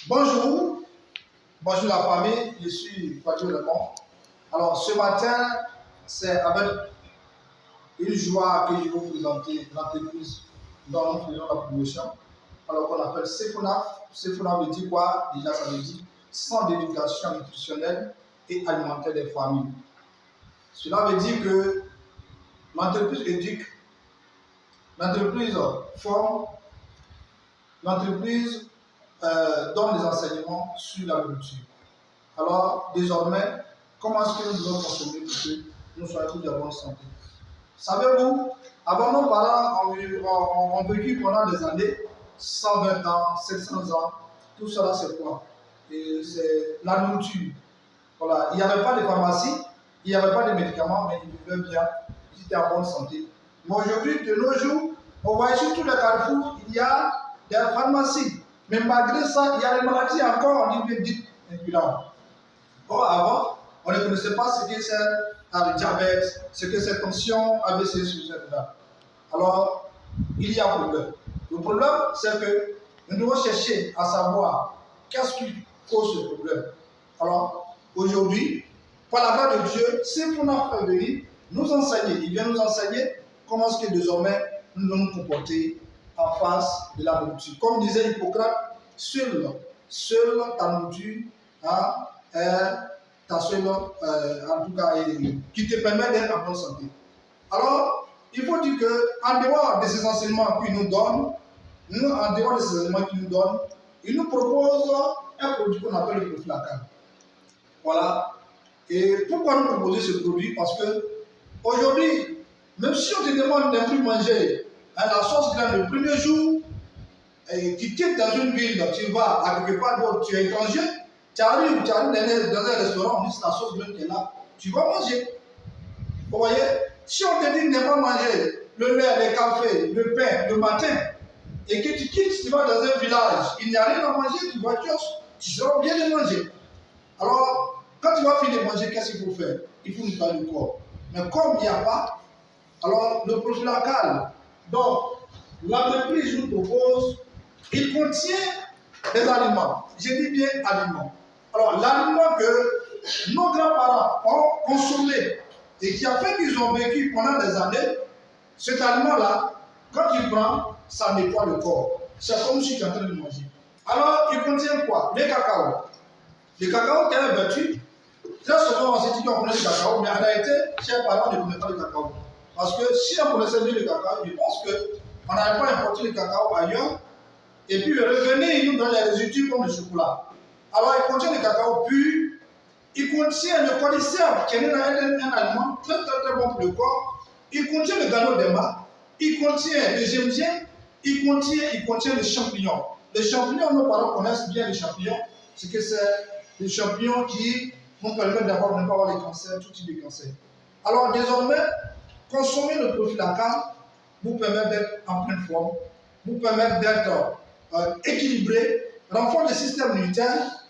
Bonjour, bonjour la famille, je suis Fadil Lemon. Alors ce matin, c'est avec une joie que je vais vous présenter l'entreprise dont nous faisons la promotion. Alors qu'on appelle CEFONAF. CEFONAF veut dire quoi? Déjà ça veut dire Centre d'éducation nutritionnelle et alimentaire des familles. Cela veut dire que l'entreprise éduque, l'entreprise forme, l'entreprise donne des enseignements sur la nourriture. Alors, désormais, comment est-ce que nous devons consommer pour que nous soyons tous de bonne santé? Savez-vous, avant nos parents ont vécu pendant des années, 120 ans, 700 ans, tout cela c'est quoi? C'est la nourriture. Voilà. Il n'y avait pas de pharmacie, il n'y avait pas de médicaments, mais ils vivaient bien, ils étaient en bonne santé. Mais aujourd'hui, de nos jours, on voit sur tous les carrefours, il y a des pharmacies. Mais malgré ça, il y a des maladies encore, on dit dites incurables. Or, avant, on ne connaissait pas ce que c'est le diabète, ce que c'est tension, AVC, etc. Alors, il y a un problème. Le problème, c'est que nous devons chercher à savoir qu'est-ce qui cause ce problème. Alors, aujourd'hui, par la grâce de Dieu, si pour nous faire venir, nous enseigner, il vient nous enseigner comment est-ce que désormais nous devons nous comporter en face de la nourriture. Comme disait Hippocrate, seule ta nourriture ta seule, en tout cas, qui te permet d'être en bonne santé. Alors, il faut dire qu'en dehors de ces enseignements qu'il nous donne, il nous propose un produit qu'on appelle le Proflacal. Voilà. Et pourquoi nous proposer ce produit? Parce que aujourd'hui, même si on te demande de ne plus manger la sauce graine le premier jour, et tu quittes dans une ville, tu vas à quelque part d'autre, tu es étranger, tu arrives dans un restaurant, on dit c'est la sauce graine qui est là, tu vas manger. Vous voyez, si on te dit de ne pas manger le lait, le café, le pain le matin, et que tu quittes, tu vas dans un village, il n'y a rien à manger, tu vas tu seras bien de manger. Alors, quand tu vas finir de manger, qu'est-ce qu'il faut faire? Il faut nettoyer le corps. Mais comme il n'y a pas, alors le Proflacal, donc l'entreprise nous propose, il contient des aliments. Je dis bien aliments. Alors, l'aliment que nos grands-parents ont consommé et qui a fait qu'ils ont vécu pendant des années, cet aliment-là, quand tu prends, ça nettoie le corps. C'est comme si tu es en train de manger. Alors, il contient quoi? Le cacao. Le cacao qui est vertu. Très souvent, on s'est dit qu'on connaît le cacao, mais en réalité, chers parents ne connaissent pas le cacao. Parce que si on connaissait mieux le cacao, je pense qu'on n'avait pas importé le cacao ailleurs. Et puis le revenir, il nous donne les résidus comme le chocolat. Alors, il contient le cacao pur, il contient le cordyceps, qui est un aliment très bon pour le corps. Il contient le ganoderma, il contient le gingembre, il contient les champignons. Les champignons, nos parents connaissent bien les champignons, c'est que c'est les champignons qui nous permettent d'avoir ne pas avoir les cancers, tout type de cancer. Alors, désormais, consommer le Proflacal vous permet d'être en pleine forme, vous permet d'être équilibré, renforce le système immunitaire,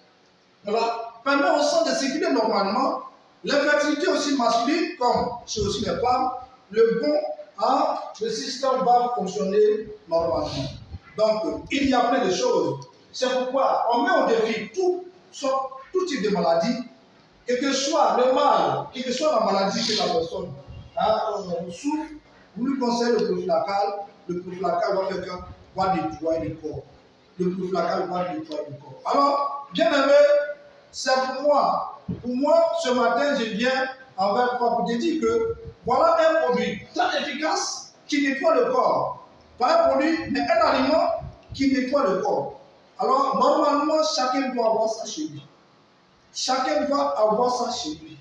voilà, permet au sang de circuler normalement, l'infertilité aussi masculine, comme chez aussi les femmes, le système va fonctionner normalement. Donc, il y a plein de choses. C'est pourquoi on met au défi tout type de maladie, quel que soit le mal, quelle que soit la maladie que la personne souffre, vous lui conseillez le Proflacal va faire quoi? Va nettoyer le corps. Le Proflacal va nettoyer le corps. Alors, bien aimé, c'est pour moi. Pour moi, ce matin, je viens envers toi pour te dire que voilà un produit très efficace qui nettoie le corps. Pas un produit, mais un aliment qui nettoie le corps. Alors, normalement, chacun doit avoir ça chez lui. Chacun doit avoir ça chez lui.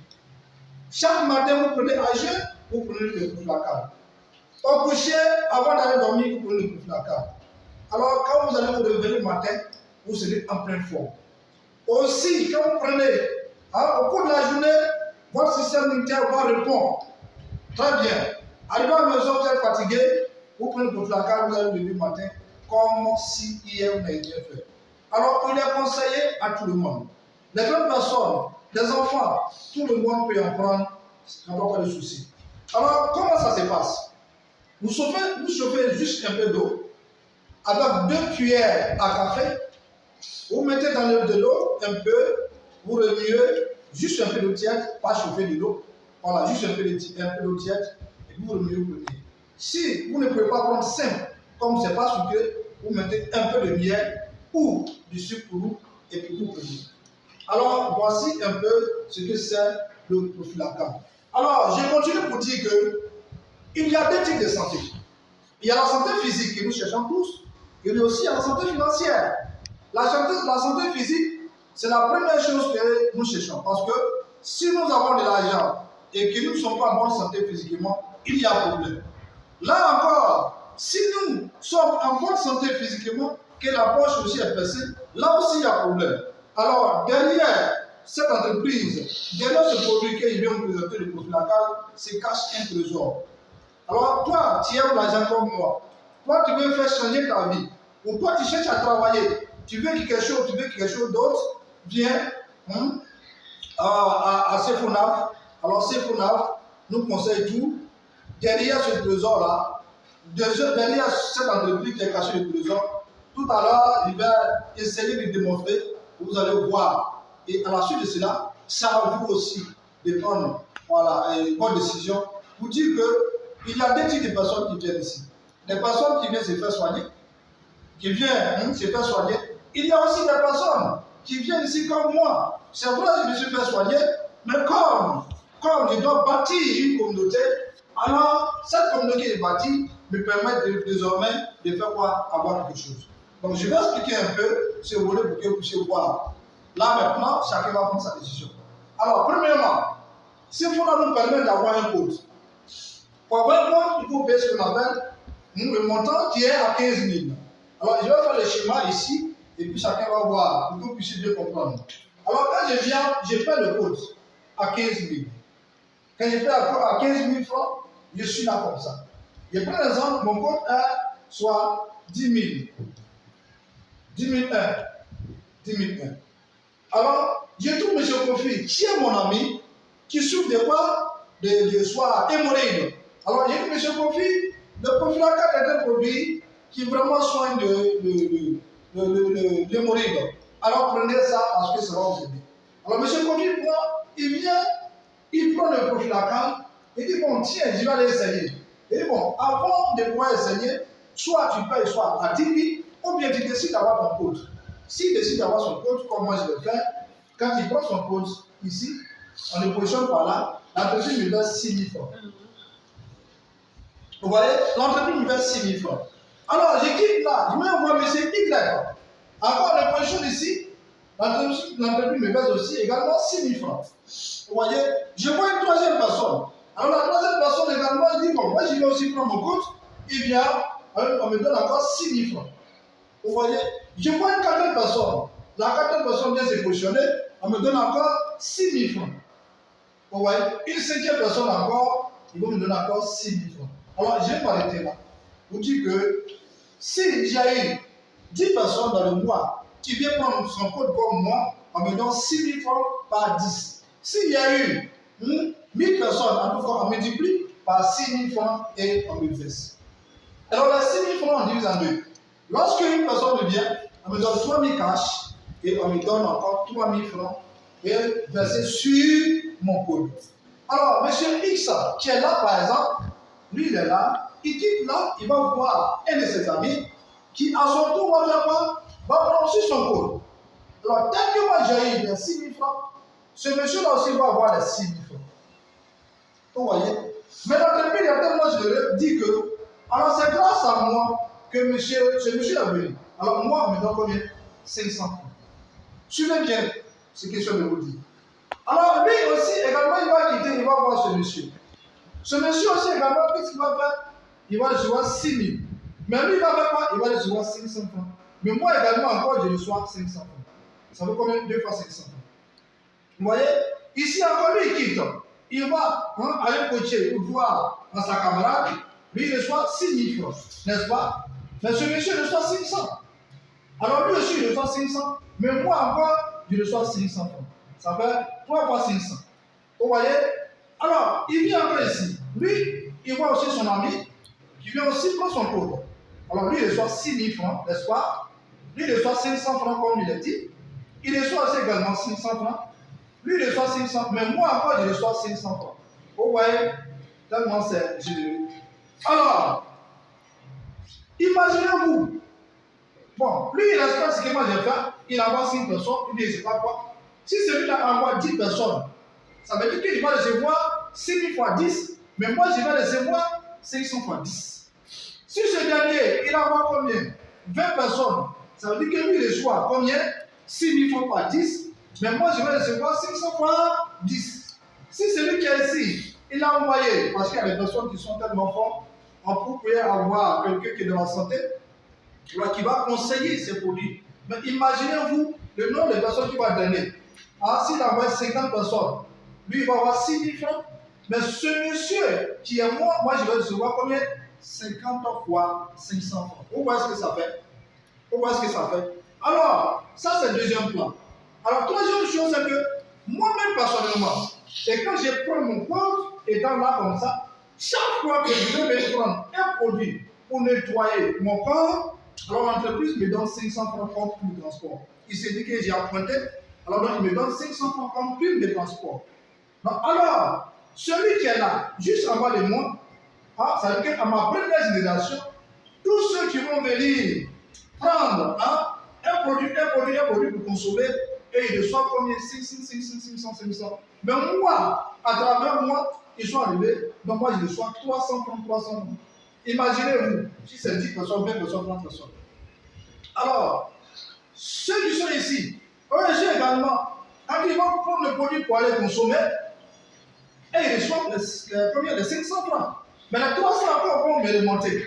Chaque matin, vous prenez à jeun, vous prenez le Proflacal. Au coucher, avant d'aller dormir, vous prenez le Proflacal. Alors, quand vous allez vous réveiller le matin, vous serez en pleine forme. Aussi, quand vous prenez, au cours de la journée, votre système immunitaire va répondre. Très bien. Arrivé à la maison, vous êtes fatigué, vous prenez le Proflacal, vous allez vous lever le matin, comme si hier vous n'avez rien fait. Alors, il est conseillé à tout le monde. Les grandes personnes, les enfants, tout le monde peut en prendre, ça n'a pas de souci. Alors, comment ça se passe? Vous chauffez juste un peu d'eau avec 2 cuillères à café Vous mettez dans de l'eau un peu, vous remuez, juste un peu d'eau tiède, pas chauffer de l'eau. Voilà, juste un peu d'eau tiède, et vous remuez, vous prenez. Si vous ne pouvez pas prendre simple, comme ce n'est pas sucré, vous mettez un peu de miel ou du sucre roux et puis vous prenez. Alors, voici un peu ce que c'est le Profilacam. Alors, je continue pour dire qu'il y a deux types de santé. Il y a la santé physique que nous cherchons tous, et il y a aussi la santé financière. La santé physique, c'est la première chose que nous cherchons. Parce que si nous avons de l'argent et que nous ne sommes pas en bonne santé physiquement, il y a problème. Là encore, si nous sommes en bonne santé physiquement, que la poche aussi est percée, là aussi il y a problème. Alors, derrière cette entreprise, derrière ce produit que je viens de présenter, le Profilacam, se cache un trésor. Alors, toi, tu aimes l'argent comme moi. Toi, tu veux faire changer ta vie. Ou toi, tu cherches à travailler. Tu veux quelque chose d'autre. Viens à Sephonaf. Alors, Sephonaf nous conseille tout. Derrière ce trésor-là, derrière cette entreprise qui a caché le trésor, tout à l'heure, il va essayer de démontrer. Vous allez voir. Et à la suite de cela, ça va vous aussi de prendre une bonne décision pour dire qu'il y a deux types de personnes qui viennent ici. Des personnes qui viennent se faire soigner, se faire soigner. Il y a aussi des personnes qui viennent ici comme moi. C'est vrai que je me suis fait soigner, mais comme je dois bâtir une communauté, alors cette communauté est bâtie me permet désormais de faire quoi? Avoir quelque chose. Donc je vais expliquer un peu ce volet pour que vous puissiez voir. Là maintenant, chacun va prendre sa décision. Alors, premièrement, si il faudra nous permettre d'avoir un code. Pour avoir un code, il faut payer ce qu'on appelle le montant qui est à 15 000. Alors, je vais faire le schéma ici, et puis chacun va voir, pour que vous puissiez bien comprendre. Alors, quand je viens, je fais le code à 15 000. Quand je fais à 15 000 francs, je suis là comme ça. Je prends l'exemple, mon code est soit 10 000. 10 001. 10 001. Alors, je trouve M. Kofi, qui est mon ami, qui souffre de quoi? De soit hémorroïde. Alors, je dis, M. Kofi, le Profilacam est un produit qui vraiment soigne l'hémorroïde. Alors, prenez ça parce que ça va vous aider. Alors, M. Kofi, il vient, il prend le Profilacam, il dit, bon, tiens, je vais aller essayer. Et bon, avant de pouvoir essayer, soit tu payes soit à 10 000, ou bien tu décides d'avoir ton code. S'il décide d'avoir son code, comme moi je le fais, quand il prend son code ici, on le positionne par là, l'entreprise me verse 6 000 francs. Vous voyez, l'entreprise me verse 6 000 francs. Alors, je quitte là, je vais envoyer M. Y. Encore, on le positionne ici, l'entreprise me verse aussi également 6 000 francs. Vous voyez, je vois une troisième personne. Alors, la troisième personne également, il dit, bon, moi je vais aussi prendre mon code, il vient, on me donne encore 6 000 francs. Vous voyez, je vois une quatrième personne. La quatrième personne vient se positionner, on me donne encore 6 000 francs. Vous voyez, une cinquième personne encore, il va me donner encore 6 000 francs. Alors, je vais m'arrêter là. Vous dites que si j'ai eu 10 personnes dans le mois qui viennent prendre son code comme moi, on me donne 6 000 francs par 10. S'il y a eu 1000 personnes, en tout cas, on multiplie par 6 000 francs et on me verse. Alors, les 6 000 francs, on divise en deux. Lorsque une personne vient, on me donne 3 000 cash et on me donne encore 3 000 francs et versé sur mon code. Alors, M. X, qui est là par exemple, lui il est là, il quitte là, il va voir un de ses amis qui à son tour va faire quoi? Va prendre aussi son code. Alors, dès que moi j'ai eu les 6 000 francs, ce monsieur-là aussi va avoir les 6 000 francs. Vous voyez? Mais l'entreprise, moi je leur dis que, alors c'est grâce à moi que ce monsieur est venu. Alors moi, on me donne combien? 500 francs. Suivez bien ces questions de vous dire. Alors lui aussi, également, il va quitter, il va voir ce monsieur. Ce monsieur aussi, également, qu'est-ce qu'il va faire? Il va recevoir 6 000. Mais lui, il va faire quoi? Il va recevoir 500 francs. Mais moi également, encore, je reçois 500 francs. Ça veut combien? 2 fois 500 francs. Vous voyez? Ici, encore, lui, il quitte. Il va aller coacher pour voir dans sa camarade. Lui, il reçoit 6 000 francs. N'est-ce pas? Mais ce monsieur reçoit 500. Alors lui aussi, il reçoit 500. Mais moi encore, je reçois 500 francs. Ça fait 3 fois 500. Vous voyez? Alors, il vient encore ici. Lui, il voit aussi son ami qui vient aussi prendre son code. Alors lui, il reçoit 6 000 francs, n'est-ce pas? Lui, il reçoit 500 francs comme il a dit. Il reçoit aussi également 500 francs. Lui, il reçoit 500, mais moi encore, je reçois 500 francs. Vous voyez, tellement c'est généreux. Alors, imaginez-vous, bon, lui, il respecte ce que moi j'ai fait, il envoie 5 personnes, il dit, je ne sais pas quoi. Si celui-là envoie 10 personnes, ça veut dire qu'il va recevoir 6 000 fois 10, mais moi, je vais recevoir 500 fois 10. Si ce dernier, il envoie combien? 20 personnes, ça veut dire que lui reçoit combien? 6 000 fois par 10, mais moi, je vais recevoir 500 fois 10. Si celui qui est ici, il a envoyé, parce qu'il y a des personnes qui sont tellement fortes, on pourrait avoir quelqu'un qui est dans la santé, qui va conseiller ces produits. Mais imaginez-vous le nombre de personnes qu'il va donner. Ah, s'il envoie 50 personnes, lui, il va avoir 6 000 francs. Mais ce monsieur qui est moi, je vais recevoir combien? 50 fois 500 francs. Vous voyez ce que ça fait? Vous voyez ce que ça fait? Alors, ça c'est le deuxième plan. Alors, troisième chose, c'est que moi-même personnellement, et quand je prends mon compte, étant là comme ça, chaque fois que je vais prendre un produit pour nettoyer mon corps, alors l'entreprise me donne 500 francs comme prime de transport. Il s'est dit que j'ai emprunté, alors donc il me donne 500 francs comme prime de transport. Donc, alors, celui qui est là, juste en bas de moi, ça veut dire qu'à ma première génération, tous ceux qui vont venir prendre un produit pour consommer, et ils reçoivent combien? 500. Mais moi, à travers moi, ils sont arrivés, donc moi je reçois 300 francs. Imaginez-vous, si c'est 10 personnes, 20 personnes, 30 personnes. Alors, ceux qui sont ici, eux également, quand ils vont prendre le produit pour aller consommer, et ils reçoivent les 500 francs. Mais les 300 encore vont me remonter.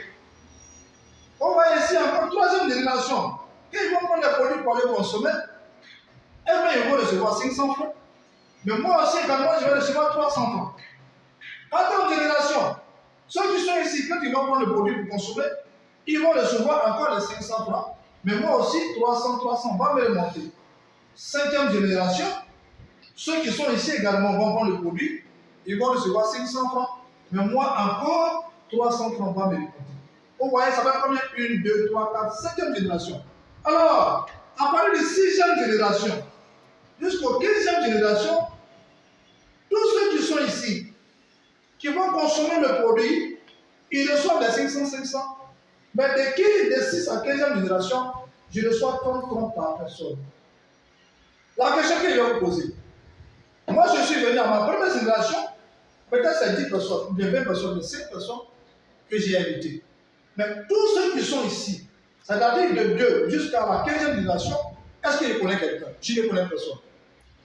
On voit ici encore troisième génération. Quand ils vont prendre le produit pour aller consommer, eh bien, ils vont recevoir 500 francs. Mais moi aussi, également, je vais recevoir 300 francs. Quatrième génération, ceux qui sont ici, quand ils vont prendre le produit pour consommer, ils vont recevoir encore les 500 francs. Mais moi aussi, 300 va me remonter. Cinquième génération, ceux qui sont ici également vont prendre le produit, ils vont recevoir 500 francs. Mais moi encore, 300 francs va me remonter. Vous voyez, ça va combien? 1, 2, 3, 4, cinquième génération. Alors, à partir de sixième génération, jusqu'aux 15e génération, tous ceux qui sont ici, qui vont consommer le produit, ils reçoivent les 500. Mais de 6 à 15e génération, je reçois 30 par personne. La question que je vais vous poser, moi je suis venu à ma première génération, peut-être c'est 10 personnes, de 20 personnes, de 5 personnes que j'ai invitées. Mais tous ceux qui sont ici, c'est-à-dire de 2 jusqu'à la 15e génération, est-ce qu'ils connaissent quelqu'un? Je ne connais personne.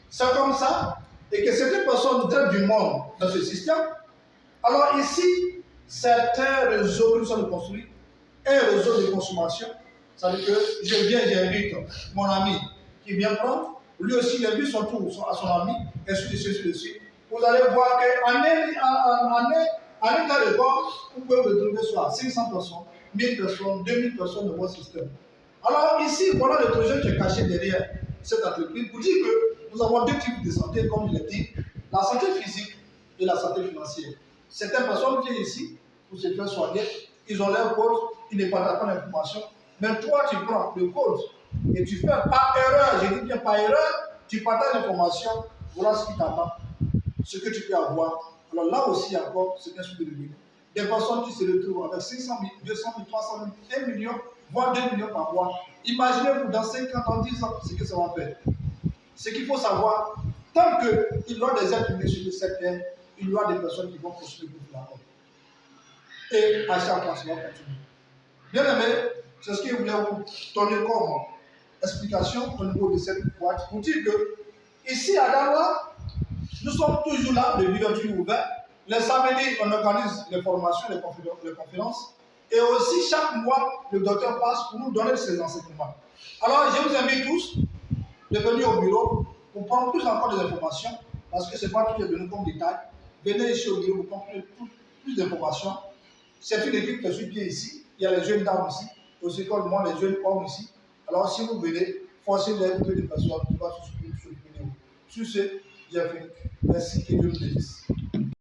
C'est comme ça, et que certaines personnes dressent du monde dans ce système. Alors ici, certains réseaux que nous sommes construits, un réseau de consommation, c'est-à-dire que je viens, j'invite mon ami qui vient prendre, lui aussi il invite son tour à son ami, et ainsi de suite. Vous allez voir qu'en un cas de corps, vous pouvez retrouver soit 500 personnes, 1000 personnes, 2000 personnes dans votre système. Alors ici, voilà le projet qui est caché derrière cette entreprise pour dire que nous avons deux types de santé, comme je l'ai dit, la santé physique et la santé financière. Certaines personnes viennent ici pour se faire soigner, ils ont leur code, ils ne partagent pas l'information, mais toi tu prends le code et tu fais par erreur, je dis bien par erreur, tu partages l'information, voilà ce qui t'attend, ce que tu peux avoir. Alors là aussi encore, c'est un souci de vie. Des personnes qui se retrouvent avec 500 000, 200 000, 300 000, 1 million, voire 2 millions par mois. Imaginez-vous dans 5 ans, dans 10 ans, ce que ça va faire. Ce qu'il faut savoir, tant qu'il y aura des êtres humains sur le secteur, il y aura des personnes qui vont construire pour la porte. Et à chaque fois, ça va continuer. Bien aimé, c'est ce que je voulais vous donner comme explication au niveau de cette boîte pour dire que ici à Dawa, nous sommes toujours là, le bureau est toujours ouvert. Les samedis, on organise les formations, les conférences. Et aussi, chaque mois, le docteur passe pour nous donner ses enseignements. Alors, je vous invite tous de venir au bureau pour prendre plus encore des informations, parce que ce n'est pas tout donné comme détail. Venez ici au bureau pour prendre plus d'informations. C'est une équipe qui suit bien ici. Il y a les jeunes dames ici, aussi comme moi, les jeunes hommes ici. Alors, si vous venez, forcez-les que des personnes qui vont se soutenir. Sur ce, j'ai fait. Merci, que Dieu vous bénisse.